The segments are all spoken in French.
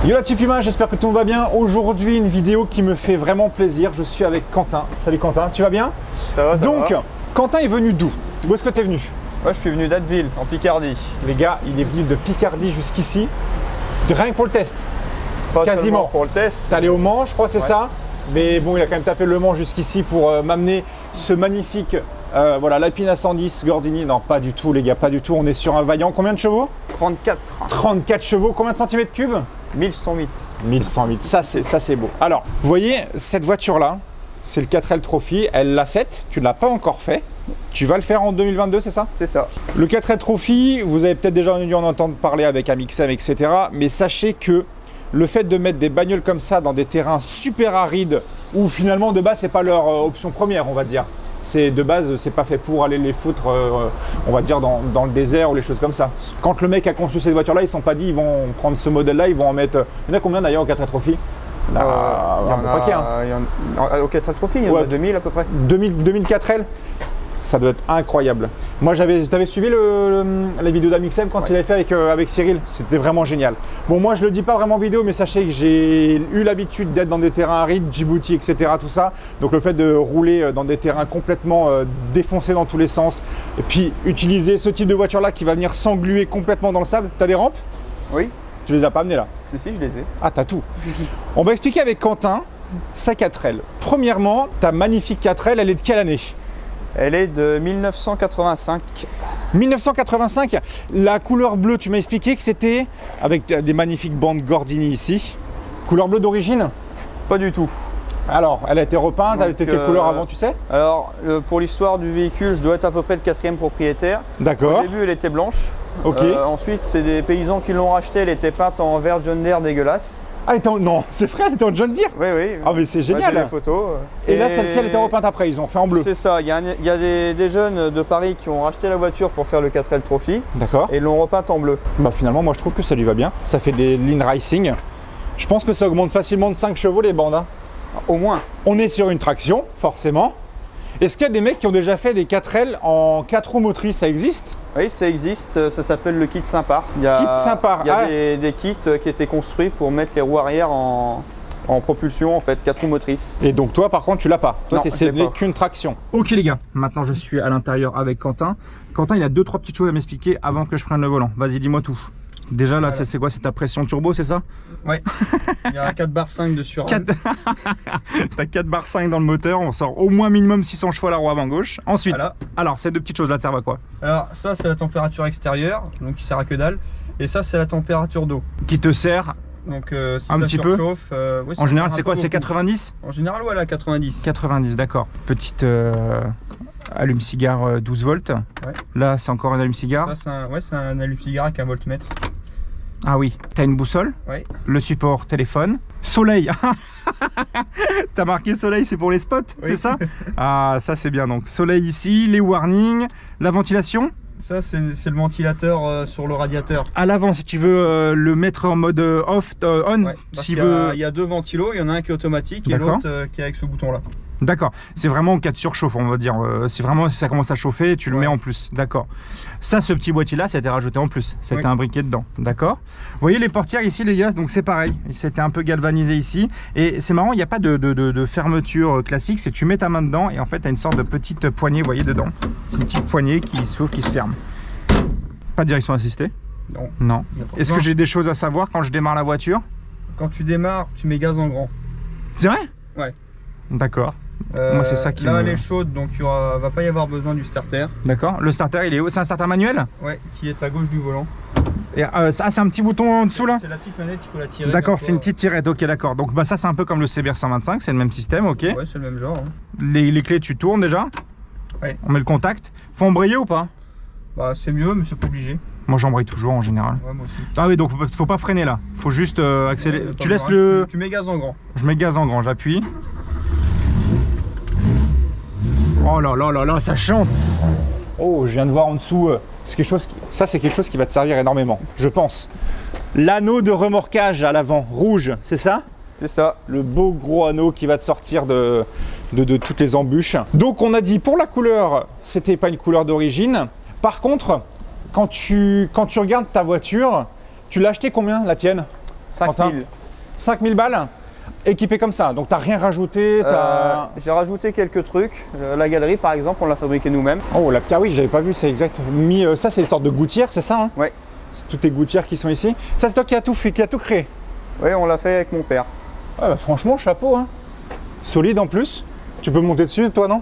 Yo la Team Humain, j'espère que tout va bien. Aujourd'hui, une vidéo qui me fait vraiment plaisir. Je suis avec Quentin. Salut Quentin, tu vas bien? Ça va, ça Donc, va. Quentin est venu d'où? Où est-ce que tu es venu? Moi, je suis venu d'Atteville, en Picardie. Les gars, il est venu de Picardie jusqu'ici, rien que pour le test. Pas Quasiment. seulement pour le test. T'es allé au Mans, je crois, c'est Ouais. ça? Mais bon, il a quand même tapé le Mans jusqu'ici pour m'amener ce magnifique, voilà, l'Alpina 110 Gordini. Non, pas du tout, les gars, pas du tout. On est sur un Vaillant. Combien de chevaux? 34. 34 chevaux. Combien de centimètres cubes? 1108. 1108, ça c'est beau. Alors, vous voyez, cette voiture-là, c'est le 4L Trophy. Elle l'a faite, tu ne l'as pas encore fait. Tu vas le faire en 2022, c'est ça? C'est ça. Le 4L Trophy, vous avez peut-être déjà dû en entendre parler avec Amixem, etc. Mais sachez que le fait de mettre des bagnoles comme ça dans des terrains super arides, où finalement de base, c'est pas leur option première, on va dire. C'est de base, c'est pas fait pour aller les foutre, on va dire, dans le désert ou les choses comme ça. Quand le mec a conçu cette voiture-là, ils ne sont pas dit, ils vont prendre ce modèle-là, ils vont en mettre. Il y en a combien d'ailleurs au 4L Trophy? Il y en a, au 4L Trophy, il y en a 2000 à peu près. 2000 4L? Ça doit être incroyable. Moi, t'avais suivi la vidéo d'Amixem quand il avait fait avec Cyril. C'était vraiment génial. Bon, moi, je le dis pas vraiment en vidéo, mais sachez que j'ai eu l'habitude d'être dans des terrains arides, Djibouti, etc. Tout ça. Donc, le fait de rouler dans des terrains complètement défoncés dans tous les sens, et puis utiliser ce type de voiture-là qui va venir s'engluer complètement dans le sable. T'as des rampes? Oui. Tu les as pas amenées là? Si, je les ai. Ah, t'as tout. On va expliquer avec Quentin sa 4L. Premièrement, ta magnifique 4L, elle est de quelle année? Elle est de 1985. 1985, la couleur bleue, tu m'as expliqué que c'était avec des magnifiques bandes Gordini ici. Couleur bleue d'origine? Pas du tout. Alors, elle a été repeinte, elle était quelle couleur avant, tu sais? Alors, pour l'histoire du véhicule, je dois être à peu près le 4e propriétaire. D'accord. Au début, elle était blanche. Ok. Ensuite, c'est des paysans qui l'ont rachetée. Elle était peinte en vert John Deere dégueulasse. Ah, elle était en... Non, c'est vrai, elle était en John Deere? Oui. Ah, mais c'est génial. J'ai les photos. Et là, celle-ci, elle était repeinte après, ils ont fait en bleu. C'est ça, il y a des jeunes de Paris qui ont racheté la voiture pour faire le 4L Trophy. D'accord. Et l'ont repeinte en bleu. Bah finalement, moi je trouve que ça lui va bien. Ça fait des lean racing. Je pense que ça augmente facilement de 5 chevaux les bandes. Hein. Au moins. On est sur une traction, forcément. Est-ce qu'il y a des mecs qui ont déjà fait des 4L en 4 roues motrices? Ça existe? Oui, ça existe. Ça s'appelle le kit Simpar. Il y a des kits qui étaient construits pour mettre les roues arrière en propulsion, en fait, 4 roues motrices. Et donc toi, par contre, tu l'as pas. Toi, Non, c'est je l'ai pas. qu'une traction. Ok les gars, maintenant je suis à l'intérieur avec Quentin. Quentin, il y a 2-3 petites choses à m'expliquer avant que je prenne le volant. Vas-y, dis-moi tout. Déjà là, Voilà. c'est quoi? C'est ta pression turbo, c'est ça? Oui. Il y a 4 barres 5 de surrame. T'as 4 barres 5 dans le moteur, on sort au moins minimum 600 chevaux à la roue avant gauche. Ensuite, Voilà. alors ces deux petites choses là servent à quoi? Alors ça, c'est la température extérieure, donc qui sert à que dalle. Et ça, c'est la température d'eau. Qui te sert Donc si un ça petit peu surchauffe, oui, ça en général, sert un c'est quoi? peu C'est beaucoup. 90? En général, ouais, la 90. 90, d'accord. Petite allume-cigare 12 volts. Ouais. Là, c'est encore un allume-cigare. Ça, c'est un allume-cigare avec un voltmètre. Ah oui, t'as une boussole, Oui. le support téléphone, soleil. T'as marqué soleil, c'est pour les spots, Oui. c'est ça? Ah, ça c'est bien. Donc soleil ici, les warnings, la ventilation. Ça, c'est le ventilateur sur le radiateur. À l'avant, si tu veux le mettre en mode off, on, Ouais, parce s'il qu'il veut. il y a 2 ventilos, il y en a un qui est automatique et D'accord. l'autre qui est avec ce bouton-là. D'accord, c'est vraiment en cas de surchauffe, on va dire. C'est vraiment si ça commence à chauffer, tu le mets en plus. D'accord. Ça, ce petit boîtier-là, ça a été rajouté en plus. Ça a été imbriqué dedans. D'accord. Vous voyez les portières ici, les gars, donc c'est pareil. C'était un peu galvanisé ici. Et c'est marrant, il n'y a pas de fermeture classique. C'est tu mets ta main dedans et en fait, tu as une sorte de petite poignée, vous voyez, dedans. C'est une petite poignée qui s'ouvre, qui se ferme. Pas de direction assistée? Non. Non. Est-ce que j'ai des choses à savoir quand je démarre la voiture? Quand tu démarres, tu mets gaz en grand. C'est vrai? Ouais. D'accord. Moi, c'est ça qui Là, me... elle est chaude, donc il va pas y avoir besoin du starter. D'accord. Le starter, il est où? C'est un starter manuel? Ouais, qui est à gauche du volant. Et ça, c'est un petit bouton en dessous là? C'est la petite manette, il faut la tirer. D'accord, c'est une petite tirette, ok, d'accord. Donc bah, ça, c'est un peu comme le CBR 125, c'est le même système, ok. Ouais, c'est le même genre. Hein. Les clés, tu tournes déjà? Ouais. On met le contact. Faut embrayer ou pas? Bah, c'est mieux, mais c'est pas obligé. Moi, j'embraye toujours en général. Ouais, moi aussi. Ah oui, donc faut pas freiner là. Faut juste accélérer. Ouais, Tu laisses le... Tu mets gaz en grand. Je mets gaz en grand, j'appuie. Oh là là là là, ça chante. Oh, je viens de voir en dessous, c'est quelque chose ça c'est quelque chose qui va te servir énormément, je pense. L'anneau de remorquage à l'avant, rouge, c'est ça? C'est ça. Le beau gros anneau qui va te sortir de toutes les embûches. Donc on a dit pour la couleur, c'était pas une couleur d'origine. Par contre, quand tu regardes ta voiture, tu l'as acheté combien la tienne? 5000. 5000 balles équipée comme ça, donc tu n'as rien rajouté? J'ai rajouté quelques trucs. La galerie par exemple, on l'a fabriquée nous-mêmes. Oh, ah oui, j'avais pas vu, c'est exact. Ça c'est une sorte de gouttière, c'est ça hein? Ouais. C'est toutes les gouttières qui sont ici. Ça c'est toi qui as tout fait, qui a tout créé? Oui, on l'a fait avec mon père. Ah bah, franchement, chapeau, hein. Solide en plus. Tu peux monter dessus, toi, non?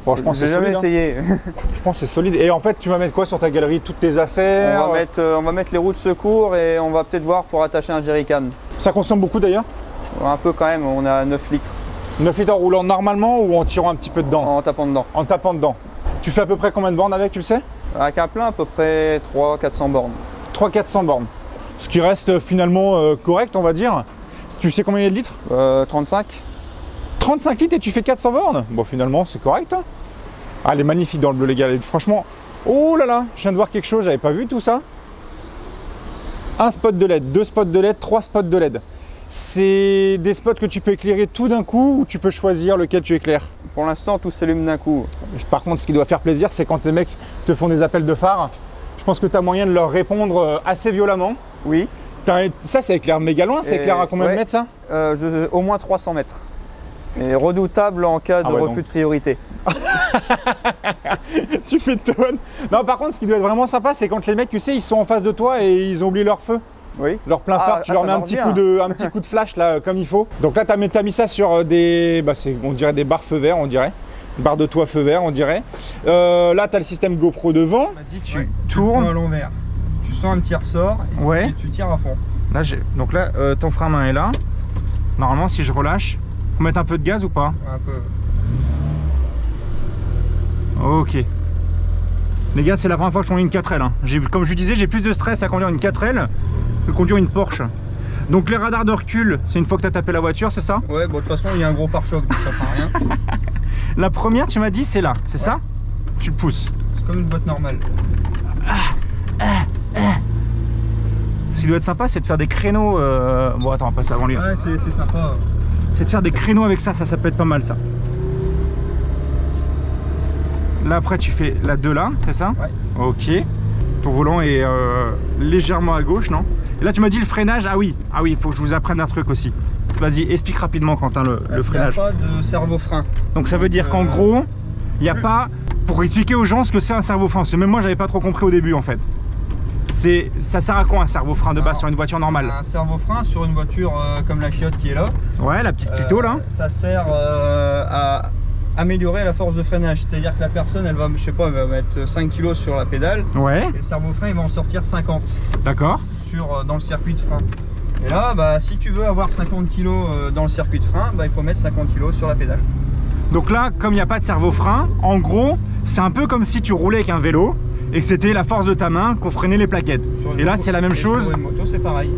Bon, je pense que c'est solide. J'ai jamais essayé. Je pense que c'est solide. Et en fait, tu vas mettre quoi sur ta galerie? Toutes tes affaires? On va mettre les roues de secours et on va peut-être voir pour attacher un jerrycan. Ça consomme beaucoup d'ailleurs? Un peu quand même, on a 9 litres. 9 litres en roulant normalement ou en tirant un petit peu dedans? En tapant dedans. En tapant dedans. Tu fais à peu près combien de bornes avec, tu le sais? Avec un plein, à peu près 300-400 bornes. 300-400 bornes. Ce qui reste finalement correct, on va dire. Tu sais combien il y a de litres? 35. 35 litres et tu fais 400 bornes? Bon, finalement, c'est correct. Hein. Ah, elle est magnifique dans le bleu, les gars. Franchement, oh là là, je viens de voir quelque chose, j'avais pas vu tout ça. Un spot de LED, 2 spots de LED, 3 spots de LED. C'est des spots que tu peux éclairer tout d'un coup ou tu peux choisir lequel tu éclaires? Pour l'instant, tout s'allume d'un coup. Par contre, ce qui doit faire plaisir, c'est quand les mecs te font des appels de phare. Je pense que tu as moyen de leur répondre assez violemment. Oui. Ça, ça éclaire méga loin. Ça éclaire à combien de mètres, ça? Au moins 300 mètres. Et redoutable en cas de refus de priorité. Tu m'étonnes. Non, par contre, ce qui doit être vraiment sympa, c'est quand les mecs, tu sais, ils sont en face de toi et ils ont oublié leur feu. Oui. Leur plein phare, tu leur mets un petit coup de flash là, comme il faut. Donc là, tu as mis ça sur des, on dirait des barres feu vert, on dirait. Barre de toit feu vert, on dirait. Là, tu as le système GoPro devant. On m'a dit tu tournes à l'envers. Tu sens un petit ressort et tu tires à fond. Là, donc là, ton frein à main est là. Normalement, si je relâche, faut mettre un peu de gaz ou pas? Un peu. Ok. Les gars, c'est la première fois que je conduis une 4L. Hein. Comme je disais, j'ai plus de stress à conduire une 4L que conduire une Porsche. Donc les radars de recul, c'est une fois que tu as tapé la voiture, c'est ça? Ouais, bon, de toute façon, il y a un gros pare-choc, donc ça fera rien. La première, tu m'as dit, c'est là, c'est ça? Tu le pousses. C'est comme une boîte normale. Ce qui doit être sympa, c'est de faire des créneaux. Bon, attends, on va passer avant lui. Ouais, c'est sympa. C'est de faire des créneaux avec ça, ça peut être pas mal ça. Là, après, tu fais la 2 là, c'est ça? Ouais. Ok. Ton volant est légèrement à gauche, non? Et là, tu m'as dit le freinage. Ah oui, il faut que je vous apprenne un truc aussi. Vas-y, explique rapidement, Quentin, le freinage. Il n'y a pas de cerveau-frein. Donc, ça veut dire qu'en gros, il n'y a pas. Pour expliquer aux gens ce que c'est un cerveau-frein, parce que même moi, j'avais pas trop compris au début en fait. Ça sert à quoi un cerveau-frein de base sur une voiture normale? Un cerveau-frein sur une voiture comme la Chiotte qui est là. Ouais, la petite Clito là. Ça sert à améliorer la force de freinage. C'est-à-dire que la personne, elle va, je sais pas, elle va mettre 5 kg sur la pédale. Ouais. Et le cerveau-frein, il va en sortir 50. D'accord. Dans le circuit de frein. Et là, si tu veux avoir 50 kg dans le circuit de frein, il faut mettre 50 kg sur la pédale. Donc là, comme il n'y a pas de cerveau-frein, en gros, c'est un peu comme si tu roulais avec un vélo et que c'était la force de ta main qu'on freinait les plaquettes. Et là, c'est la même chose. Sur une moto, c'est pareil.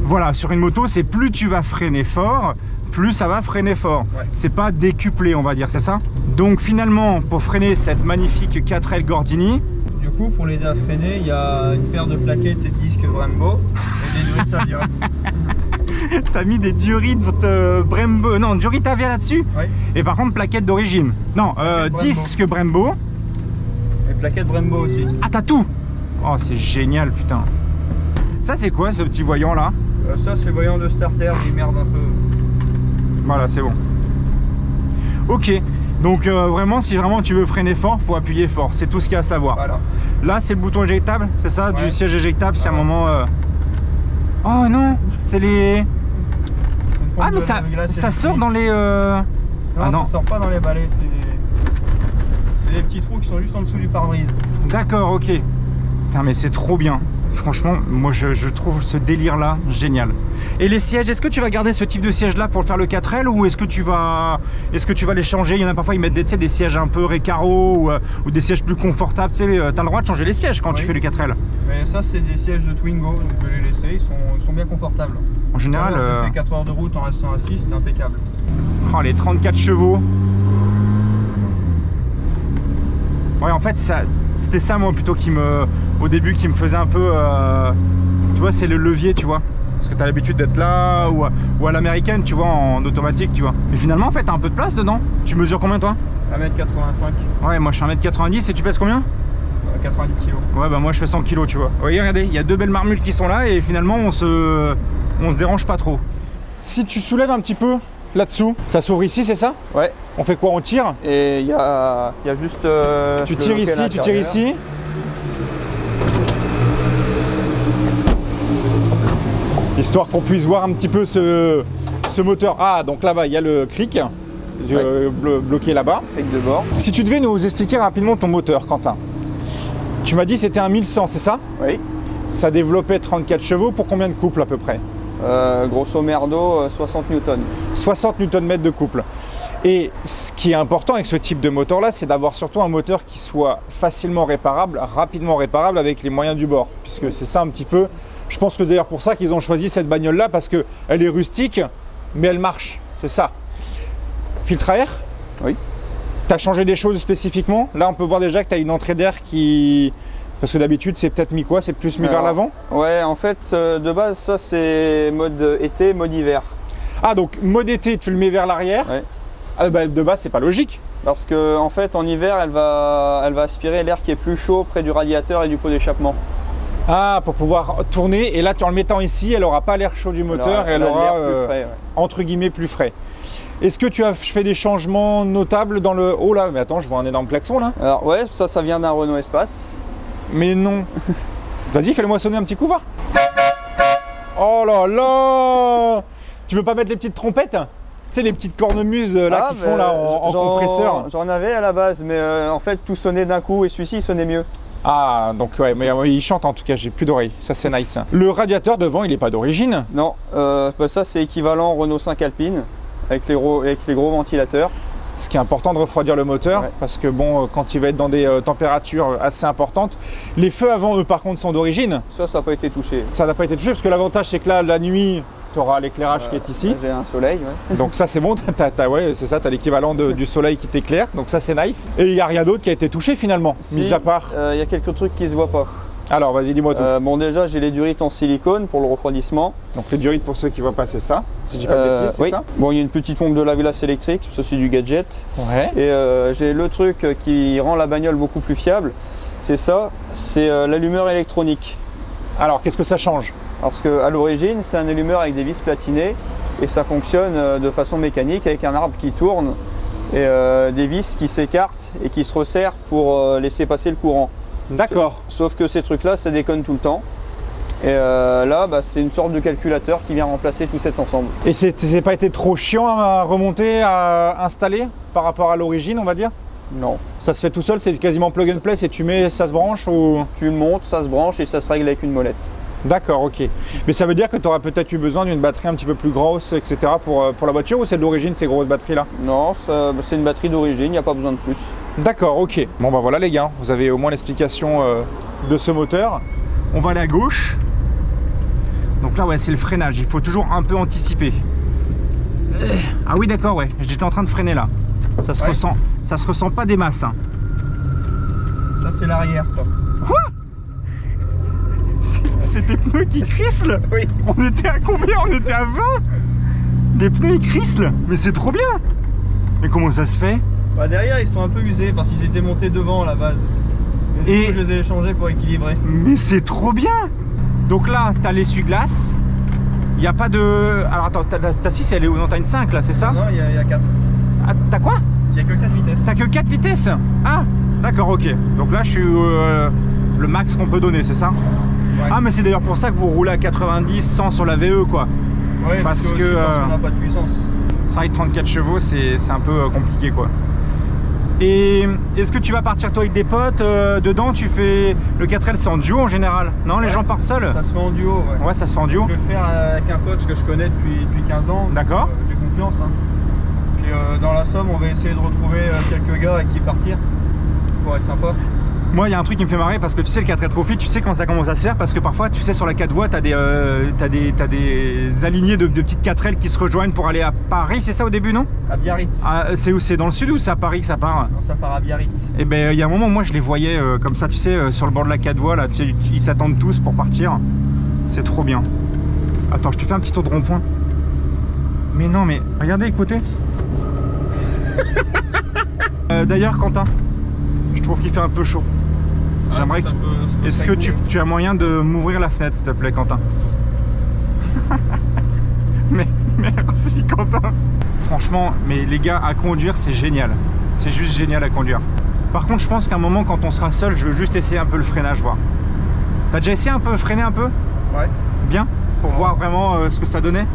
Voilà, sur une moto, c'est plus tu vas freiner fort, plus ça va freiner fort. Ouais. C'est pas décuplé, on va dire, c'est ça? Donc finalement, pour freiner cette magnifique 4L Gordini, du coup, pour l'aider à freiner, il y a une paire de plaquettes et de disques Brembo et des Duritavia. T'as mis des Durit Brembo, non, Duritavia là-dessus? Oui. Et par contre, plaquettes d'origine. Non, disques Brembo. Et plaquettes Brembo aussi. Ah, t'as tout? Oh, c'est génial, putain. Ça, c'est quoi ce petit voyant là? Ça, c'est le voyant de starter, il merde un peu. Voilà, c'est bon. Ok. Donc vraiment, si vraiment tu veux freiner fort, faut appuyer fort. C'est tout ce qu'il y a à savoir. Voilà. Là, c'est le bouton éjectable, c'est ça? Ouais. Du siège éjectable, si à un moment... Oh non, c'est les... Ah, mais ça sort dans les... Non, ah, non, ça sort pas dans les balais. C'est des petits trous qui sont juste en dessous du pare-brise. D'accord, ok. Putain, mais c'est trop bien. Franchement, moi je trouve ce délire là génial. Et les sièges, est-ce que tu vas garder ce type de siège là pour faire le 4L ou est-ce que tu vas les changer? Il y en a parfois, ils mettent des sièges un peu récaro ou des sièges plus confortables. Tu sais, t'as le droit de changer les sièges quand tu fais le 4L. Mais ça, c'est des sièges de Twingo, donc je vais les laisser, ils sont bien confortables. En général, j'ai fait 4 heures de route en restant assis, c'est impeccable. Oh, les 34 chevaux. Ouais, en fait, C'était ça moi plutôt qui me, au début, qui me faisait un peu, tu vois, c'est le levier, tu vois. Parce que tu as l'habitude d'être là, ou à l'américaine, tu vois, en automatique, tu vois. Mais finalement, en fait, tu as un peu de place dedans. Tu mesures combien, toi? 1m85. Ouais, moi je suis 1m90 et tu pèses combien? 90 kg. Ouais, bah moi je fais 100 kg, tu vois. Vous voyez, regardez, il y a deux belles marmules qui sont là et finalement on se dérange pas trop. Si tu soulèves un petit peu là-dessous, ça s'ouvre ici, c'est ça? Ouais. On fait quoi? On tire? Et il y a juste... tu tires ici, tu tires ici. Histoire qu'on puisse voir un petit peu ce moteur. Ah, donc là-bas, il y a le cric. Bloqué là-bas. Cric de bord. Si tu devais nous expliquer rapidement ton moteur, Quentin. Tu m'as dit que c'était un 1100, c'est ça? Oui. Ça développait 34 chevaux pour combien de couples à peu près? Grosso merdo, 60 newtons. 60 Nm de couple. Et ce qui est important avec ce type de moteur-là, c'est d'avoir surtout un moteur qui soit facilement réparable, rapidement réparable avec les moyens du bord. Puisque c'est ça un petit peu. Je pense que d'ailleurs pour ça qu'ils ont choisi cette bagnole-là, parce qu'elle est rustique, mais elle marche. C'est ça. Filtre à air? Oui. Tu as changé des choses spécifiquement? Là, on peut voir déjà que tu as une entrée d'air qui... Parce que d'habitude, c'est peut-être mis quoi? C'est plus mis vers l'avant? Ouais, en fait, de base, ça, c'est mode été, mode hiver. Ah, donc mode été, tu le mets vers l'arrière? Ouais. Ah, bah, de base, c'est pas logique. Parce que en fait, en hiver, elle va aspirer l'air qui est plus chaud près du radiateur et du pot d'échappement. Ah, pour pouvoir tourner. Et là, en le mettant ici, elle n'aura pas l'air chaud du moteur et elle aura, plus frais, ouais. Entre guillemets, plus frais. Est-ce que tu as fait des changements notables dans le... Oh là, mais attends, je vois un énorme klaxon là. Alors ouais, ça vient d'un Renault Espace. Mais non. Vas-y, fais-le-moi sonner un petit coup, va. Oh là là. Tu veux pas mettre les petites trompettes? Tu sais, les petites cornemuses là qui font là en compresseur. J'en avais à la base, mais en fait tout sonnait d'un coup et celui-ci il sonnait mieux. Ah, donc ouais, mais il chante en tout cas, j'ai plus d'oreilles, ça c'est nice. Le radiateur devant, il est pas d'origine? Non, ça c'est équivalent Renault 5 Alpine, avec les gros ventilateurs. Ce qui est important de refroidir le moteur, ouais. Parce que bon, quand il va être dans des températures assez importantes, les feux avant, eux par contre, sont d'origine. Ça n'a pas été touché. Ça n'a pas été touché, parce que l'avantage c'est que là, la nuit, tu auras l'éclairage qui est ici. J'ai un soleil, ouais. Donc ça c'est bon, ouais, c'est ça, tu as l'équivalent du soleil qui t'éclaire, donc ça c'est nice. Et il n'y a rien d'autre qui a été touché finalement, mis à part. Il y a quelques trucs qui se voient pas. Alors vas-y, dis-moi tout. Bon déjà j'ai les durites en silicone pour le refroidissement. Donc les durites pour ceux qui voient pas, c'est ça, si je dis pas de bêtises, c'est ça? Bon, il y a une petite pompe de lave-glace électrique, ça c'est du gadget. Ouais. Et j'ai le truc qui rend la bagnole beaucoup plus fiable, c'est ça, c'est l'allumeur électronique. Alors qu'est-ce que ça change? Parce qu'à l'origine c'est un allumeur avec des vis platinées et ça fonctionne de façon mécanique avec un arbre qui tourne et des vis qui s'écartent et qui se resserrent pour laisser passer le courant. D'accord. Sauf que ces trucs là ça déconne tout le temps. Et là c'est une sorte de calculateur qui vient remplacer tout cet ensemble. Et c'est pas été trop chiant à remonter, à installer par rapport à l'origine, on va dire? Non. Ça se fait tout seul, c'est quasiment plug and play, c'est tu mets, ça se branche ou... Tu montes, ça se branche et ça se règle avec une molette. D'accord, ok. Mais ça veut dire que tu auras peut-être eu besoin d'une batterie un petit peu plus grosse, etc. pour la voiture, ou c'est de l'origine ces grosses batteries là? Non, c'est une batterie d'origine, il n'y a pas besoin de plus. D'accord, ok. Bon bah voilà les gars, vous avez au moins l'explication de ce moteur. On va aller à gauche. Donc là ouais, c'est le freinage, il faut toujours un peu anticiper. Ah oui d'accord, ouais, j'étais en train de freiner là. Ça se ressent pas des masses. Hein. Ça c'est l'arrière ça. Quoi? C'est des pneus qui crissent? Oui. On était à combien? On était à 20? Des pneus ils crissent? Mais c'est trop bien. Mais comment ça se fait? Bah derrière ils sont un peu usés parce qu'ils étaient montés devant à la base. Et du coup, je les ai échangés pour équilibrer. Mais c'est trop bien. Donc là t'as l'essuie-glace. Il n'y a pas de... Alors attends, ta 6 elle est où? Non, t'as une 5 là, c'est ça? Non, il y a 4. Ah, t'as quoi? Il n'y a que 4 vitesses. T'as que 4 vitesses? Ah, d'accord, ok. Donc là je suis le max qu'on peut donner, c'est ça? Ouais. Ah mais c'est d'ailleurs pour ça que vous roulez à 90, 100 sur la VE quoi. Ouais, parce que on n'a pas de puissance. C'est vrai que 34 chevaux c'est un peu compliqué quoi. Et est-ce que tu vas partir toi avec des potes dedans? Tu fais le 4L, c'est en duo en général? Non, les gens partent seuls? Ça se fait en duo, ouais. Ouais, ça se fait en duo. Je vais le faire avec un pote que je connais depuis 15 ans. D'accord. J'ai confiance. Hein. Puis dans la Somme, on va essayer de retrouver quelques gars avec qui partir pour être sympa. Moi, il y a un truc qui me fait marrer parce que tu sais, le 4 Trophy, tu sais comment ça commence à se faire parce que parfois, tu sais, sur la 4 voies, t'as des alignés de petites 4L qui se rejoignent pour aller à Paris, c'est ça au début, non? À Biarritz. Ah, c'est où? C'est dans le sud ou c'est à Paris que ça part? Non, ça part à Biarritz. Et ben, il y a un moment, moi, je les voyais comme ça, tu sais, sur le bord de la 4 voies, là, tu sais, ils s'attendent tous pour partir. C'est trop bien. Attends, je te fais un petit tour de rond-point. Mais non, mais regardez, écoutez. D'ailleurs, Quentin, je trouve qu'il fait un peu chaud. J'aimerais. Est-ce que tu as moyen de m'ouvrir la fenêtre, s'il te plaît, Quentin? Mais merci, Quentin. Franchement, mais les gars, à conduire, c'est génial. C'est juste génial à conduire. Par contre, je pense qu'à un moment, quand on sera seul, je veux juste essayer un peu le freinage, voir. T'as déjà essayé un peu freiner un peu? Ouais. Bien? Pour voir vraiment ce que ça donnait?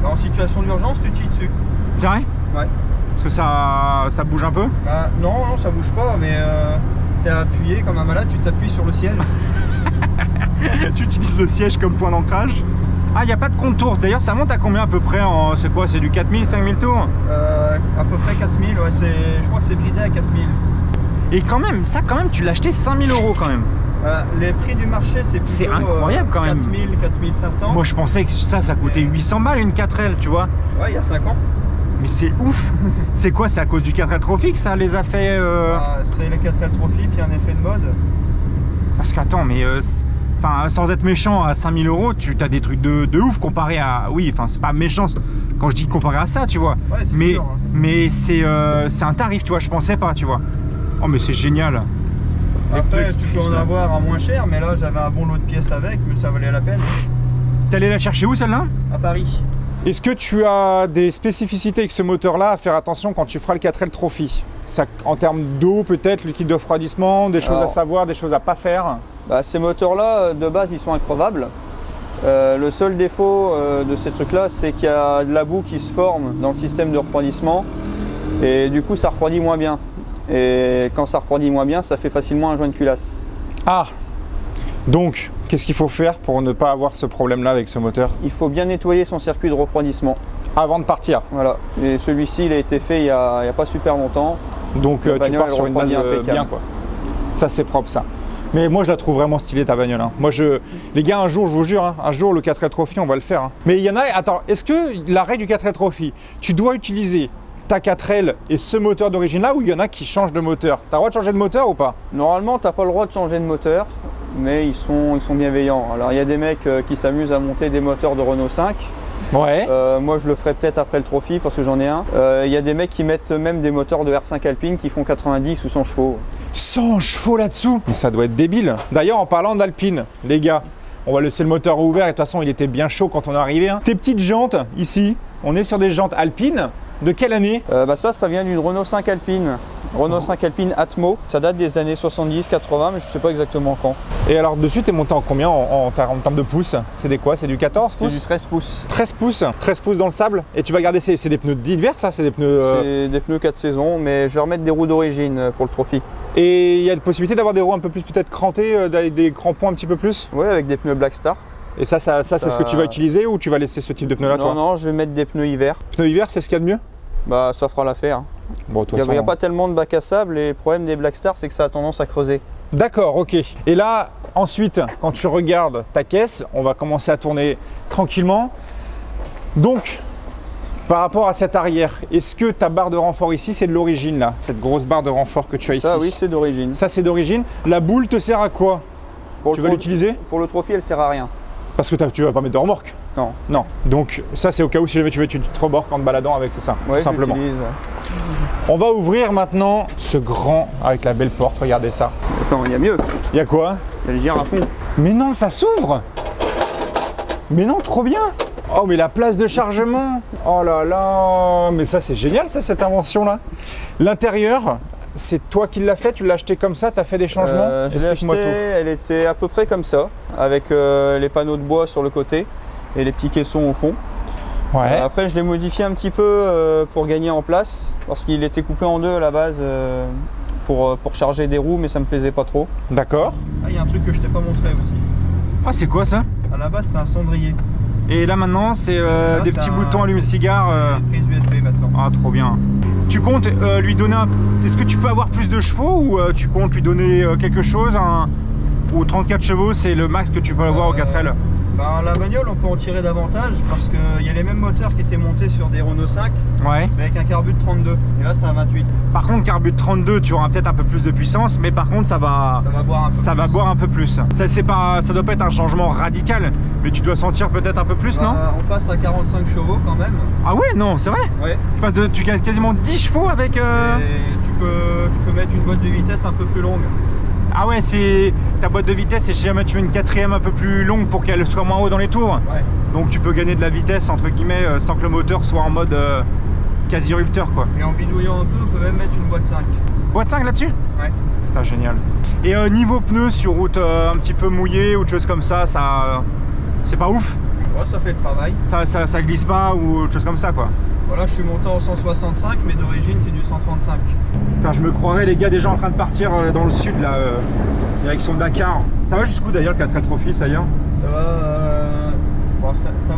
En situation d'urgence, tu te chies dessus. C'est vrai? Ouais. Est-ce que ça bouge un peu? Bah, non, ça bouge pas, mais t'es appuyé comme un malade, tu t'appuies sur le siège. Tu utilises le siège comme point d'ancrage? Ah, il n'y a pas de contour. D'ailleurs, ça monte à combien à peu près en... C'est quoi? C'est du 4000, 5000 tours? À peu près 4000, ouais, je crois que c'est bridé à 4000. Et quand même, ça quand même, tu l'as acheté 5000 € quand même. Les prix du marché, c'est incroyable quand même. 4000, 4500. Moi, je pensais que ça coûtait 800 balles une 4L, tu vois. Ouais, il y a 5 ans. Mais c'est ouf. C'est quoi? C'est à cause du 4L Trophy que ça les a fait C'est les 4L Trophy, puis un effet de mode. Parce qu'attends, mais enfin, sans être méchant, à 5000 €, tu as des trucs de ouf comparé à... Oui, enfin, c'est pas méchant quand je dis comparé à ça, tu vois. Ouais, mais sûr, hein. Mais c'est un tarif, tu vois, je pensais pas, tu vois. Oh, mais c'est génial. Après, tu peux en avoir à moins cher, mais là, j'avais un bon lot de pièces avec, mais ça valait la peine. T'es allé la chercher où, celle-là? À Paris. Est-ce que tu as des spécificités avec ce moteur-là à faire attention quand tu feras le 4L Trophy? Ça, en termes d'eau, peut-être, liquide de refroidissement, des choses à savoir, des choses à pas faire? Bah, ces moteurs-là, de base, ils sont increvables. Le seul défaut de ces trucs-là, c'est qu'il y a de la boue qui se forme dans le système de refroidissement et du coup, ça refroidit moins bien. Et quand ça refroidit moins bien, ça fait facilement un joint de culasse. Ah! Donc, qu'est-ce qu'il faut faire pour ne pas avoir ce problème-là avec ce moteur? Il faut bien nettoyer son circuit de refroidissement. Avant de partir? Voilà. Et celui-ci, il a été fait il n'y a pas super longtemps. Donc, tu pars sur une base bien, quoi. Ça, c'est propre, ça. Mais moi, je la trouve vraiment stylée, ta bagnole. Hein. Moi, les gars, un jour, je vous jure, hein, un jour, le 4L Trophy, on va le faire. Hein. Mais il y en a... Attends, est-ce que la règle du 4L Trophy, tu dois utiliser ta 4L et ce moteur d'origine-là, ou il y en a qui changent de moteur? Tu as le droit de changer de moteur ou pas? Normalement, tu n'as pas le droit de changer de moteur, mais ils sont bienveillants. Alors, il y a des mecs qui s'amusent à monter des moteurs de Renault 5. Ouais. Moi, je le ferai peut-être après le Trophy parce que j'en ai un. Il y a des mecs qui mettent même des moteurs de R5 Alpine qui font 90 ou 100 chevaux. 100 chevaux là-dessous? Mais ça doit être débile. D'ailleurs, en parlant d'Alpine, les gars, on va laisser le moteur ouvert et de toute façon, il était bien chaud quand on est arrivé. Hein. Tes petites jantes, ici, on est sur des jantes Alpine. De quelle année? Ça vient d'une Renault 5 Alpine. Renault 5 Alpine Atmo. Ça date des années 70-80, mais je ne sais pas exactement quand. Et alors, dessus, tu es monté en combien en termes de pouces? C'est des quoi? C'est du 14 pouces? C'est du 13 pouces. 13 pouces? 13 pouces dans le sable? Et tu vas garder, c'est des pneus d'hiver, ça? C'est des pneus... C'est des pneus 4 saisons, mais je vais remettre des roues d'origine pour le Trophy. Et il y a la possibilité d'avoir des roues un peu plus peut-être crantées, avec des crampons un petit peu plus? Ouais, avec des pneus Black Star. Et ça c'est ce que tu vas utiliser ou tu vas laisser ce type de pneus-là, toi? Non, je vais mettre des pneus hiver. Pneus hiver, c'est ce qu'il y a de mieux? Bah, ça fera l'affaire. Bon, il n'y a pas tellement de bac à sable et le problème des Black Star, c'est que ça a tendance à creuser. D'accord, ok. Et là, ensuite, quand tu regardes ta caisse, on va commencer à tourner tranquillement. Donc, par rapport à cette arrière, est-ce que ta barre de renfort ici, c'est de l'origine, là? Cette grosse barre de renfort que tu as ici? Ça, oui, c'est d'origine. Ça, c'est d'origine. La boule te sert à quoi? Tu vas l'utiliser? Pour le Trophy, elle sert à rien. Parce que tu vas pas mettre de remorque? Non. Non. Donc ça c'est au cas où si jamais tu veux tu te remorques en te baladant avec, c'est ça, ouais, tout simplement. Ouais. On va ouvrir maintenant ce grand avec la belle porte, regardez ça. Attends, il y a mieux. Il y a quoi? Il y a le girafon. Mais non, ça s'ouvre! Mais non, trop bien! Oh mais la place de chargement! Oh là là! Mais ça c'est génial ça, cette invention là! L'intérieur, c'est toi qui l'as fait? Tu l'as acheté comme ça? Tu as fait des changements? Je l'ai acheté, elle était à peu près comme ça, avec les panneaux de bois sur le côté et les petits caissons au fond. Ouais. Après, je l'ai modifié un petit peu pour gagner en place, parce qu'il était coupé en deux à la base pour charger des roues, mais ça me plaisait pas trop. D'accord. Ah, il y a un truc que je t'ai pas montré aussi. Ah, c'est quoi ça? À la base, c'est un cendrier. Et là maintenant, c'est des petits boutons allume-cigare. Prise USB maintenant. Ah, trop bien. Tu comptes lui donner un... Est-ce que tu peux avoir plus de chevaux ou tu comptes lui donner quelque chose ou 34 chevaux, c'est le max que tu peux avoir au 4L? Ben, la bagnole, on peut en tirer davantage parce qu'il y a les mêmes moteurs qui étaient montés sur des Renault 5, ouais, mais avec un carbu de 32. Et là, c'est un 28. Par contre, carbu de 32, tu auras peut-être un peu plus de puissance, mais par contre, ça va boire un peu plus. Ça doit pas être un changement radical, mais tu dois sentir peut-être un peu plus, non? On passe à 45 chevaux quand même. Ah ouais, non, c'est vrai? Ouais. Tu gagnes quasiment 10 chevaux avec... Et tu peux mettre une boîte de vitesse un peu plus longue. Ah ouais, c'est ta boîte de vitesse et si jamais tu veux une 4ème un peu plus longue pour qu'elle soit moins haut dans les tours. Ouais. Donc tu peux gagner de la vitesse entre guillemets sans que le moteur soit en mode quasi rupteur quoi. Et en bidouillant un peu, on peut même mettre une boîte 5. Boîte 5 là-dessus? Ouais. Putain, génial. Et niveau pneus sur route un petit peu mouillée ou autre chose comme ça, c'est pas ouf? Ouais, ça fait le travail. Ça glisse pas ou autre chose comme ça quoi. Voilà, je suis monté en 165, mais d'origine c'est du 135. Putain, je me croirais les gars déjà en train de partir dans le sud là, direction Dakar. Ça va jusqu'où d'ailleurs le 4L Trophy ça y est? Ça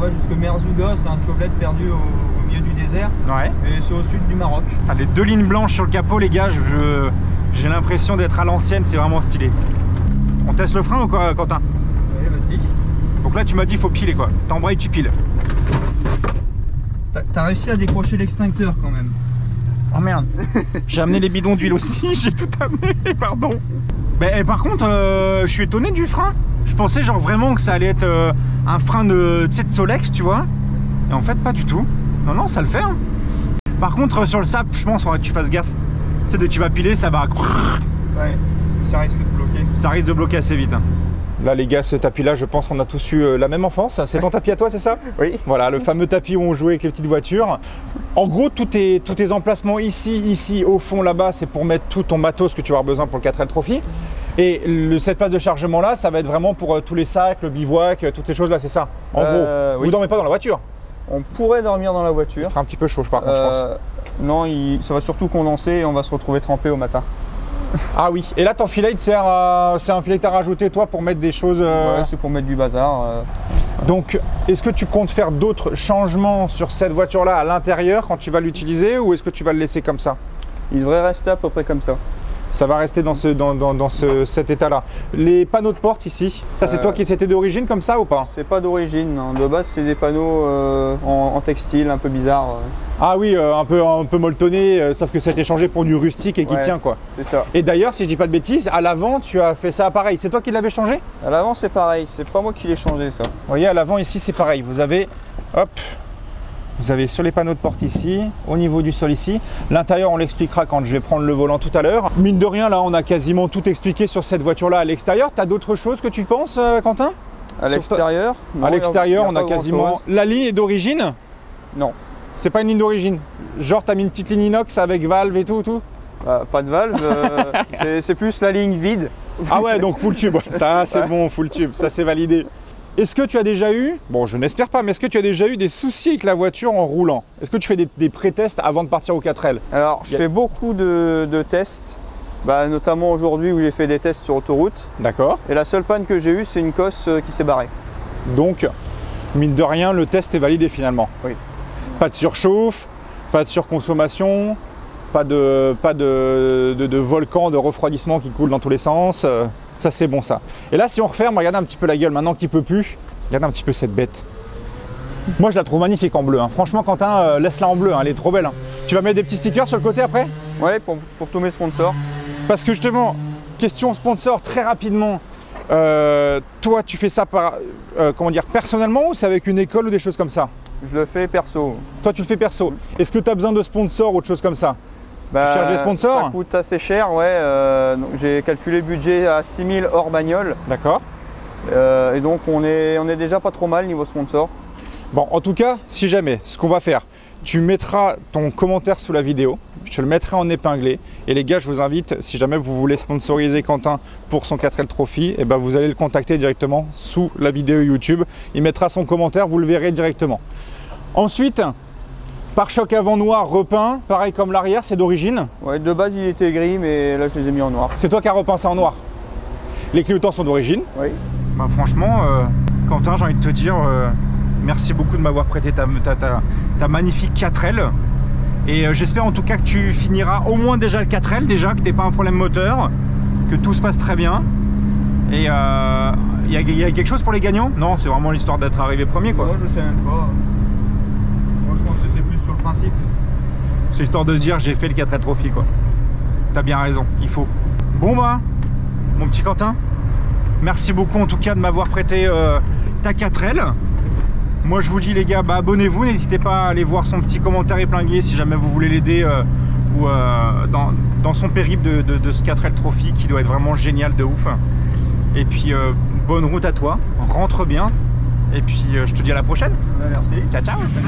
va jusque Merzouga, c'est un chocolat perdu au milieu du désert. Ouais. Et c'est au sud du Maroc. Ah, les deux lignes blanches sur le capot les gars, j'ai l'impression d'être à l'ancienne, c'est vraiment stylé. On teste le frein ou quoi Quentin? Oui, vas-y. Donc là tu m'as dit il faut piler quoi, t'embrayes tu piles. T'as réussi à décrocher l'extincteur quand même. Oh merde. J'ai amené les bidons d'huile aussi, j'ai tout amené, pardon. Mais par contre, je suis étonné du frein. Je pensais genre vraiment que ça allait être un frein de Solex, tu vois. Et en fait, pas du tout. Non, non, ça le fait. Hein. Par contre, sur le sap, je pense qu'il faudrait que tu fasses gaffe. Tu sais, dès que tu vas piler, ça va... Ouais, ça risque de bloquer. Ça risque de bloquer assez vite. Hein. Là les gars, ce tapis là, je pense qu'on a tous eu la même enfance. C'est ton tapis à toi, c'est ça? Oui. Voilà, le fameux tapis où on jouait avec les petites voitures. En gros, tous tes emplacements ici, au fond là-bas, c'est pour mettre tout ton matos que tu vas avoir besoin pour le 4L Trophy. Et cette place de chargement là, ça va être vraiment pour tous les sacs, le bivouac, toutes ces choses là, c'est ça? En gros, oui. Vous dormez pas dans la voiture? On pourrait dormir dans la voiture. Ça fera un petit peu chaud par contre, je pense. Non, ça va surtout condenser et on va se retrouver trempé au matin. Ah oui, et là ton filet c'est un filet que tu as rajouté toi pour mettre des choses... Ouais, c'est pour mettre du bazar. Donc, est-ce que tu comptes faire d'autres changements sur cette voiture-là à l'intérieur quand tu vas l'utiliser ou est-ce que tu vas le laisser comme ça? Il devrait rester à peu près comme ça. Ça va rester dans cet état-là. Les panneaux de porte ici, ça c'est toi qui c'était d'origine comme ça ou pas? C'est pas d'origine, hein. De base c'est des panneaux en textile un peu bizarre. Ah oui, un peu molletonné, sauf que ça a été changé pour du rustique et qui tient quoi. C'est ça. Et d'ailleurs, si je dis pas de bêtises, à l'avant tu as fait ça pareil. C'est toi qui l'avais changé? À l'avant c'est pareil, c'est pas moi qui l'ai changé ça. Vous voyez, à l'avant ici c'est pareil. Vous avez, hop, vous avez sur les panneaux de porte ici, au niveau du sol ici. L'intérieur, on l'expliquera quand je vais prendre le volant tout à l'heure. Mine de rien, là, on a quasiment tout expliqué sur cette voiture-là à l'extérieur. Tu as d'autres choses que tu penses, Quentin? À l'extérieur? À l'extérieur, on a quasiment... La ligne est d'origine? Non. C'est pas une ligne d'origine? Genre, tu as mis une petite ligne inox avec valve et tout? Pas de valve, c'est plus la ligne vide. Ah ouais, donc full tube. Ça, c'est bon, full tube. Ça, c'est validé. Est-ce que tu as déjà eu, bon je n'espère pas, mais est-ce que tu as déjà eu des soucis avec la voiture en roulant? Est-ce que tu fais des pré-tests avant de partir au 4L? Alors je fais beaucoup de tests, notamment aujourd'hui où j'ai fait des tests sur autoroute. D'accord. Et la seule panne que j'ai eue, c'est une cosse qui s'est barrée. Donc, mine de rien, le test est validé finalement? Oui. Pas de surchauffe, pas de surconsommation, pas de volcan, de refroidissement qui coule dans tous les sens. Ça c'est bon ça. Et là si on referme, regardez un petit peu la gueule maintenant qu'il peut plus. Regardez un petit peu cette bête. Moi je la trouve magnifique en bleu. Hein. Franchement Quentin, laisse-la en bleu, hein. Elle est trop belle. Hein. Tu vas mettre des petits stickers sur le côté après? Ouais, pour tous mes sponsors. Parce que justement, question sponsor très rapidement. Toi tu fais ça par, personnellement ou c'est avec une école ou des choses comme ça? Je le fais perso. Toi tu le fais perso. Est-ce que tu as besoin de sponsors ou autre chose comme ça? Tu cherches des sponsors? Ça coûte assez cher, ouais. J'ai calculé le budget à 6 000 hors bagnole. D'accord. Et donc on est déjà pas trop mal niveau sponsor. Bon, en tout cas, si jamais, ce qu'on va faire, tu mettras ton commentaire sous la vidéo, je te le mettrai en épinglé. Et les gars, je vous invite, si jamais vous voulez sponsoriser Quentin pour son 4L Trophy, et vous allez le contacter directement sous la vidéo YouTube. Il mettra son commentaire, vous le verrez directement. Ensuite, pare-choc avant noir repeint, pareil comme l'arrière, c'est d'origine? Ouais, de base il était gris, mais là je les ai mis en noir. C'est toi qui as repeint ça en noir? Les clignotants sont d'origine? Oui. Franchement, Quentin, j'ai envie de te dire merci beaucoup de m'avoir prêté ta magnifique 4L. Et j'espère en tout cas que tu finiras au moins déjà le 4L, déjà, que tu n'aies pas un problème moteur, que tout se passe très bien. Et il y a quelque chose pour les gagnants? Non, c'est vraiment l'histoire d'être arrivé premier, quoi. Moi je sais même pas. Moi je pense que c'est plus sur le principe. C'est histoire de se dire j'ai fait le 4L Trophy, quoi. T'as bien raison, il faut. Bon bah, mon petit Quentin, merci beaucoup en tout cas de m'avoir prêté ta 4L. Moi je vous dis les gars, bah, abonnez-vous, n'hésitez pas à aller voir son petit commentaire épinglé si jamais vous voulez l'aider ou dans son périple de ce 4L Trophy qui doit être vraiment génial de ouf. Et puis bonne route à toi, rentre bien et puis je te dis à la prochaine. Merci. Ciao ciao. Salut.